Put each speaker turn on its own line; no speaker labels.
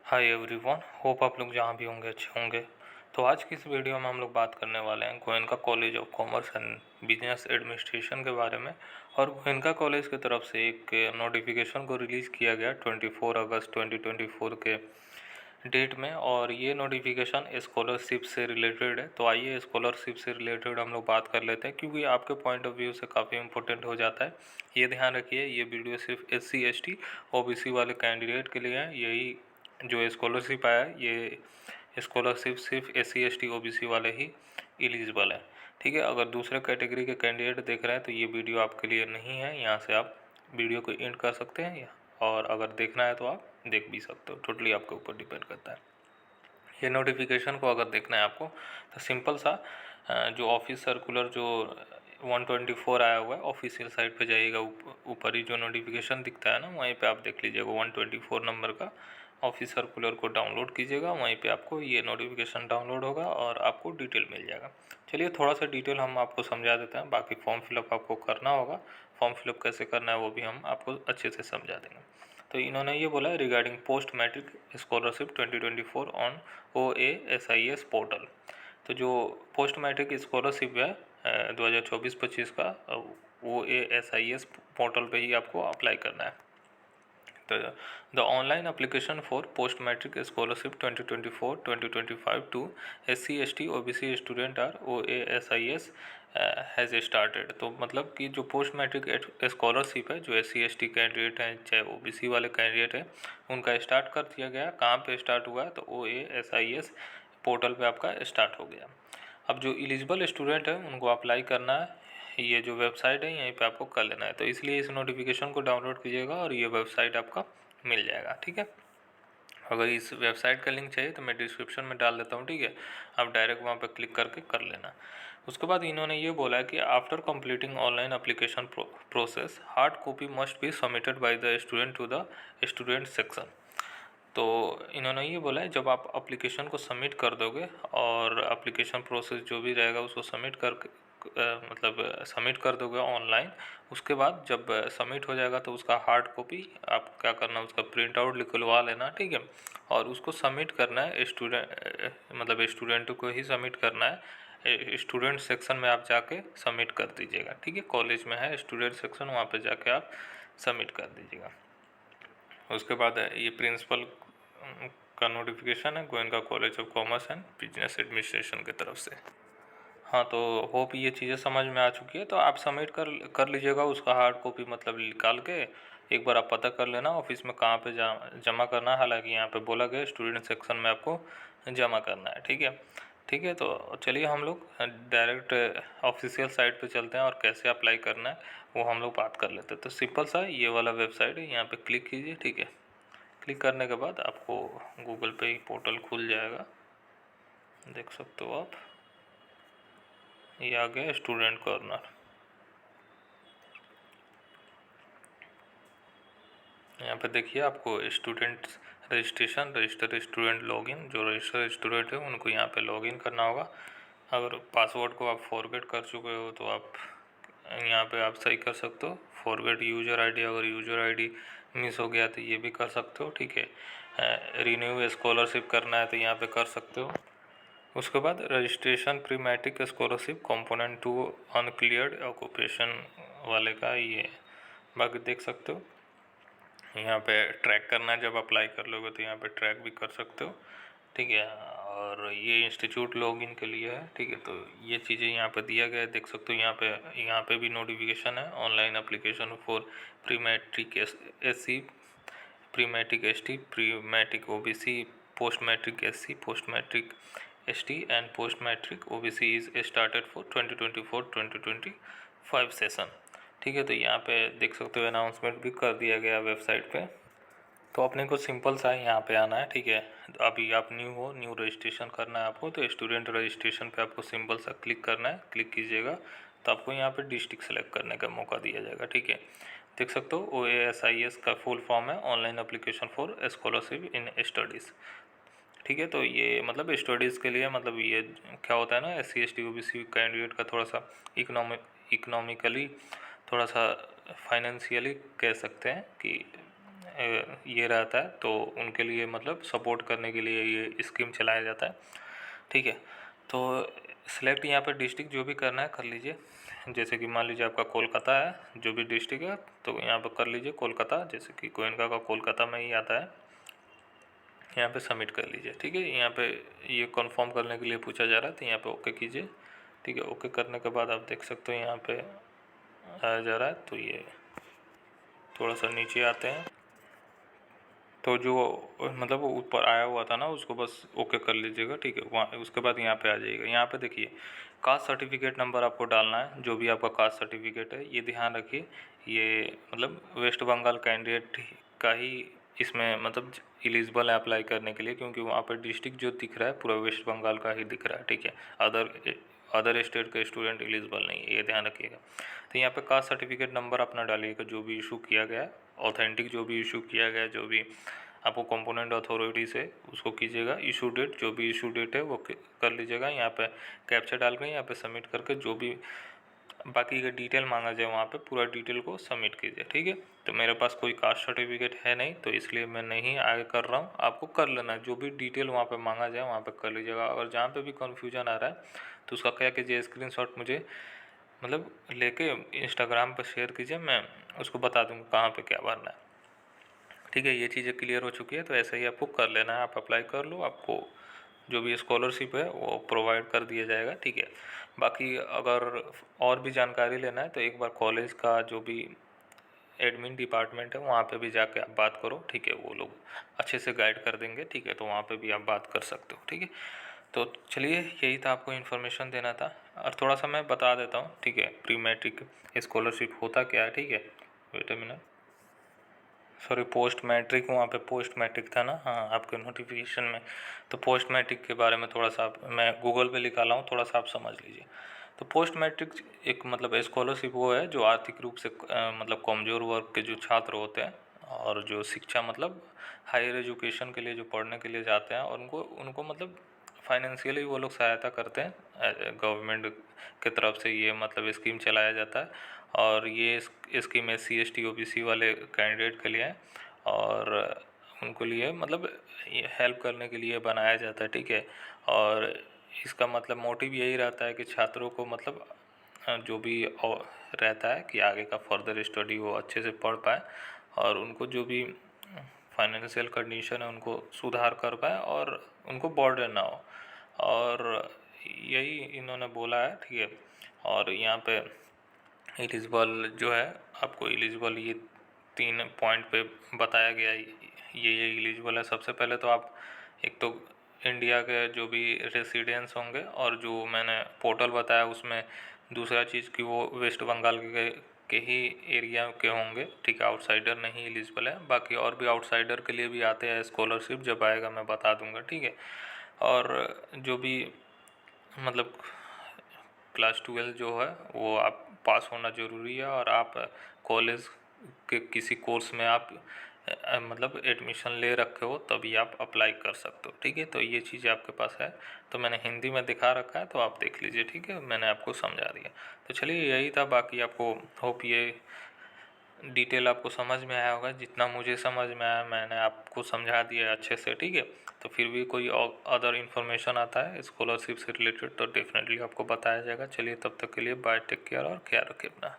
Hi everyone, hope आप लोग जहाँ भी होंगे अच्छे होंगे। तो आज की इस वीडियो में हम लोग बात करने वाले हैं Goenka college of commerce and business administration के बारे में। और गोयनका कॉलेज की तरफ से एक नोटिफिकेशन को रिलीज़ किया गया 24 अगस्त 2024 के डेट में, और ये नोटिफिकेशन स्कॉलरशिप से रिलेटेड है। तो आइए स्कॉलरशिप से रिलेटेड हम लोग बात कर लेते हैं, क्योंकि आपके पॉइंट ऑफ व्यू से काफ़ी इंपॉर्टेंट हो जाता है। ये ध्यान रखिए, ये वीडियो सिर्फ SC ST OBC वाले कैंडिडेट के लिए है। यही जो स्कॉलरशिप आया है, ये स्कॉलरशिप सिर्फ SC ST OBC वाले ही एलिजिबल है। ठीक है, अगर दूसरे कैटेगरी के कैंडिडेट देख रहे हैं तो ये वीडियो आपके लिए नहीं है। यहाँ से आप वीडियो को एंड कर सकते हैं, और अगर देखना है तो आप देख भी सकते हो। टोटली आपके ऊपर डिपेंड करता है। ये नोटिफिकेशन को अगर देखना है आपको तो सिंपल सा जो ऑफिस सर्कुलर जो 124 आया हुआ है, ऑफिशियल साइट पे जाइएगा, ऊपर ही जो नोटिफिकेशन दिखता है ना, वहीं पे आप देख लीजिएगा 124 नंबर का ऑफिस सर्कुलर को डाउनलोड कीजिएगा। वहीं पे आपको ये नोटिफिकेशन डाउनलोड होगा और आपको डिटेल मिल जाएगा। चलिए थोड़ा सा डिटेल हम आपको समझा देते हैं, बाकी फॉर्म फिलअप आपको करना होगा। फॉर्म फिलअप कैसे करना है वो भी हम आपको अच्छे से समझा देंगे। तो इन्होंने ये बोला है regarding post matric scholarship 2024 on OASIS portal. तो जो पोस्ट मैट्रिक स्कॉलरशिप है 2024-25 का OASIS पोर्टल पे ही आपको अप्लाई करना है। तो the online application for post matric scholarship 2024-2025 to SC ST OBC student are OASIS has started. तो मतलब कि जो पोस्ट मैट्रिक स्कॉलरशिप है, जो SC ST कैंडिडेट हैं चाहे OBC वाले कैंडिडेट हैं, उनका स्टार्ट कर दिया गया। कहाँ पे स्टार्ट हुआ है? तो OASIS पोर्टल पे आपका स्टार्ट हो गया। अब जो एलिजिबल स्टूडेंट है उनको अप्लाई करना है, ये जो वेबसाइट है यहीं पे आपको कर लेना है। तो इसलिए इस नोटिफिकेशन को डाउनलोड कीजिएगा और ये वेबसाइट आपका मिल जाएगा। ठीक है, अगर इस वेबसाइट का लिंक चाहिए तो मैं डिस्क्रिप्शन में डाल देता हूँ। ठीक है, आप डायरेक्ट वहाँ पे क्लिक करके कर लेना। उसके बाद इन्होंने ये बोला है कि after completing online application process hard copy must be submitted by the student to the student section. तो इन्होंने ये बोला है जब आप एप्लीकेशन को सबमिट कर दोगे और एप्लीकेशन प्रोसेस जो भी रहेगा उसको सबमिट करके मतलब सबमिट कर दोगे ऑनलाइन, उसके बाद जब सबमिट हो जाएगा तो उसका हार्ड कॉपी आप क्या करना, उसका प्रिंट आउट निकलवा लेना। ठीक है, और उसको सबमिट करना है मतलब स्टूडेंट को ही सबमिट करना है। स्टूडेंट सेक्शन में आप जाके सबमिट कर दीजिएगा। ठीक है, कॉलेज में है स्टूडेंट सेक्शन, वहाँ पे जाके आप सबमिट कर दीजिएगा। उसके बाद ये प्रिंसिपल का नोटिफिकेशन है Goenka college of commerce and business administration की तरफ से। हाँ, तो होप ये चीज़ें समझ में आ चुकी है। तो आप सबमिट कर लीजिएगा उसका हार्ड कॉपी, मतलब निकाल के एक बार आप पता कर लेना ऑफिस में कहाँ पे जमा करना है। हालांकि यहाँ पे बोला गया स्टूडेंट सेक्शन में आपको जमा करना है। ठीक है, ठीक है। तो चलिए हम लोग डायरेक्ट ऑफिशियल साइट पे चलते हैं और कैसे अप्लाई करना है वो हम लोग बात कर लेते हैं। तो सिंपल सा ये वाला वेबसाइट है, यहाँ पे क्लिक कीजिए। ठीक है, क्लिक करने के बाद आपको गूगल पे ही पोर्टल खुल जाएगा, देख सकते हो आप। ये आ गया स्टूडेंट कॉर्नर। यहाँ पे देखिए आपको student registration, register student login, जो रजिस्टर स्टूडेंट है उनको यहाँ पे लॉगिन करना होगा। अगर पासवर्ड को आप फॉरगेट कर चुके हो तो आप यहाँ पे आप सही कर सकते हो। फॉरगेट यूज़र आईडी, अगर यूज़र आईडी मिस हो गया तो ये भी कर सकते हो। ठीक है, रिन्यू स्कॉलरशिप करना है तो यहाँ पे कर सकते हो। उसके बाद registration pre matric scholarship component 2 uncleared occupation वाले का ये बाकी देख सकते हो। यहाँ पे ट्रैक करना है, जब अप्लाई कर लोगे तो यहाँ पे ट्रैक भी कर सकते हो। ठीक है, और ये इंस्टीट्यूट लॉगिन के लिए है। ठीक है, तो ये चीज़ें यहाँ पे दिया गया है, देख सकते हो। यहाँ पे भी नोटिफिकेशन है online application for pre matric SC, pre matric ST, pre matric OBC, post matric SC, post matric ST and post matric OBC is started for 2024-2025 session. ठीक है, तो यहाँ पे देख सकते हो अनाउंसमेंट भी कर दिया गया वेबसाइट पे। तो अपने को सिंपल सा यहाँ पे आना है। ठीक है, तो अभी आप न्यू हो, न्यू रजिस्ट्रेशन करना है आपको, तो स्टूडेंट रजिस्ट्रेशन पे आपको सिंपल सा क्लिक करना है। क्लिक कीजिएगा तो आपको यहाँ पे डिस्ट्रिक्ट सेलेक्ट करने का मौका दिया जाएगा। ठीक है, देख सकते हो OASIS का फुल फॉर्म है online application for scholarship in studies. ठीक है, तो ये मतलब स्टडीज़ के लिए, मतलब ये क्या होता है ना, SC ST OBC कैंडिडेट का थोड़ा सा इकोनॉमिकली, थोड़ा सा फाइनेंशियली कह सकते हैं कि ये रहता है, तो उनके लिए मतलब सपोर्ट करने के लिए ये स्कीम चलाया जाता है, ठीक है। तो सिलेक्ट यहाँ पे डिस्ट्रिक्ट जो भी करना है कर लीजिए। जैसे कि मान लीजिए आपका कोलकाता है, जो भी डिस्ट्रिक्ट है, तो यहाँ पे कर लीजिए कोलकाता, जैसे कि गोयनका का कोलकाता में ही आता है। यहाँ पे सबमिट कर लीजिए, ठीक है। यहाँ पे ये कंफर्म करने के लिए पूछा जा रहा है, तो यहाँ पे ओके कीजिए, ठीक है। ओके करने के बाद आप देख सकते हो यहाँ पे आया जा रहा है। तो ये थोड़ा सा नीचे आते हैं, तो जो मतलब वो ऊपर आया हुआ था ना, उसको बस ओके कर लीजिएगा, ठीक है। वहाँ उसके बाद यहाँ पे आ जाइएगा। यहाँ पे देखिए कास्ट सर्टिफिकेट नंबर आपको डालना है, जो भी आपका कास्ट सर्टिफिकेट है। ये ध्यान रखिए, ये मतलब वेस्ट बंगाल कैंडिडेट का ही इसमें मतलब एलिजिबल है अप्लाई करने के लिए, क्योंकि वहाँ पर डिस्ट्रिक्ट जो दिख रहा है पूरा वेस्ट बंगाल का ही दिख रहा है, ठीक है। अदर स्टेट का स्टूडेंट एलिजिबल नहीं है, ये ध्यान रखिएगा। तो यहाँ पे कास्ट सर्टिफिकेट नंबर अपना डालिएगा, जो भी इशू किया गया है, ऑथेंटिक जो भी इशू किया गया है, जो भी आपको कंपोनेंट अथॉरिटी से उसको कीजिएगा। इशू डेट, जो भी इशू डेट है वो कर लीजिएगा। यहाँ पे कैप्चा डाल के यहाँ पे सबमिट करके जो भी बाकी का डिटेल मांगा जाए वहाँ पे पूरा डिटेल को सबमिट कीजिए, ठीक है। तो मेरे पास कोई कास्ट सर्टिफिकेट है नहीं, तो इसलिए मैं नहीं आगे कर रहा हूँ। आपको कर लेना है, जो भी डिटेल वहाँ पे मांगा जाए वहाँ पे कर लीजिएगा। अगर जहाँ पे भी कन्फ्यूजन आ रहा है तो उसका क्या कीजिए, स्क्रीनशॉट मुझे मतलब लेके इंस्टाग्राम पर शेयर कीजिए, मैं उसको बता दूँगा कहाँ पे क्या भरना है, ठीक है। ये चीज़ें क्लियर हो चुकी है, तो ऐसा ही आपको कर लेना है। आप अप्लाई कर लो, आपको जो भी स्कॉलरशिप है वो प्रोवाइड कर दिया जाएगा, ठीक है। बाकी अगर और भी जानकारी लेना है तो एक बार कॉलेज का जो भी एडमिन डिपार्टमेंट है वहाँ पे भी जाके आप बात करो, ठीक है। वो लोग अच्छे से गाइड कर देंगे, ठीक है। तो वहाँ पे भी आप बात कर सकते हो, ठीक है। तो चलिए, यही था, आपको इन्फॉर्मेशन देना था। और थोड़ा सा मैं बता देता हूँ, ठीक है, प्री मैट्रिक स्कॉलरशिप होता क्या है, ठीक है। Wait a minute, sorry, post matric, वहाँ पे पोस्ट मैट्रिक था ना, हाँ, आपके नोटिफिकेशन में। तो पोस्ट मैट्रिक के बारे में थोड़ा सा मैं गूगल पे निकाला हूँ, थोड़ा सा आप समझ लीजिए। तो पोस्ट मैट्रिक एक मतलब स्कॉलरशिप वो है जो आर्थिक रूप से मतलब कमज़ोर वर्ग के जो छात्र होते हैं, और जो शिक्षा मतलब हायर एजुकेशन के लिए जो पढ़ने के लिए जाते हैं, और उनको उनको मतलब फाइनेंशियली वो लोग सहायता करते हैं। गवर्नमेंट की तरफ से ये मतलब स्कीम चलाया जाता है, और ये स्कीम SC ST OBC वाले कैंडिडेट के लिए है, और उनको लिए मतलब हेल्प करने के लिए बनाया जाता है, ठीक है। और इसका मतलब मोटिव यही रहता है कि छात्रों को मतलब जो भी रहता है कि आगे का फर्दर स्टडी वो अच्छे से पढ़ पाए, और उनको जो भी फाइनेंशियल कंडीशन है उनको सुधार कर पाए, और उनको बर्डन ना हो। और यही इन्होंने बोला है, ठीक है। और यहाँ पे एलिजिबल जो है, आपको एलिजिबल ये 3 पॉइंट पे बताया गया है, ये एलिजिबल है। सबसे पहले तो आप एक तो इंडिया के जो भी रेसिडेंट्स होंगे, और जो मैंने पोर्टल बताया उसमें दूसरा चीज़ कि वो वेस्ट बंगाल के ही एरिया के होंगे, ठीक है। आउटसाइडर नहीं एलिजिबल है। बाकी और भी आउटसाइडर के लिए भी आते हैं स्कॉलरशिप, जब आएगा मैं बता दूंगा, ठीक है। और जो भी मतलब क्लास 12 जो है वो आप पास होना ज़रूरी है, और आप कॉलेज के किसी कोर्स में आप मतलब एडमिशन ले रखे हो तभी आप अप्लाई कर सकते हो, ठीक है। तो ये चीज़ आपके पास है, तो मैंने हिंदी में दिखा रखा है, तो आप देख लीजिए, ठीक है। मैंने आपको समझा दिया। तो चलिए, यही था। बाकी आपको होप ये डिटेल आपको समझ में आया होगा। जितना मुझे समझ में आया मैंने आपको समझा दिया अच्छे से, ठीक है। तो फिर भी कोई अदर इन्फॉर्मेशन आता है स्कॉलरशिप से रिलेटेड तो डेफिनेटली आपको बताया जाएगा। चलिए, तब तक के लिए बाय, टेक केयर, और ख्याल रखिए अपना।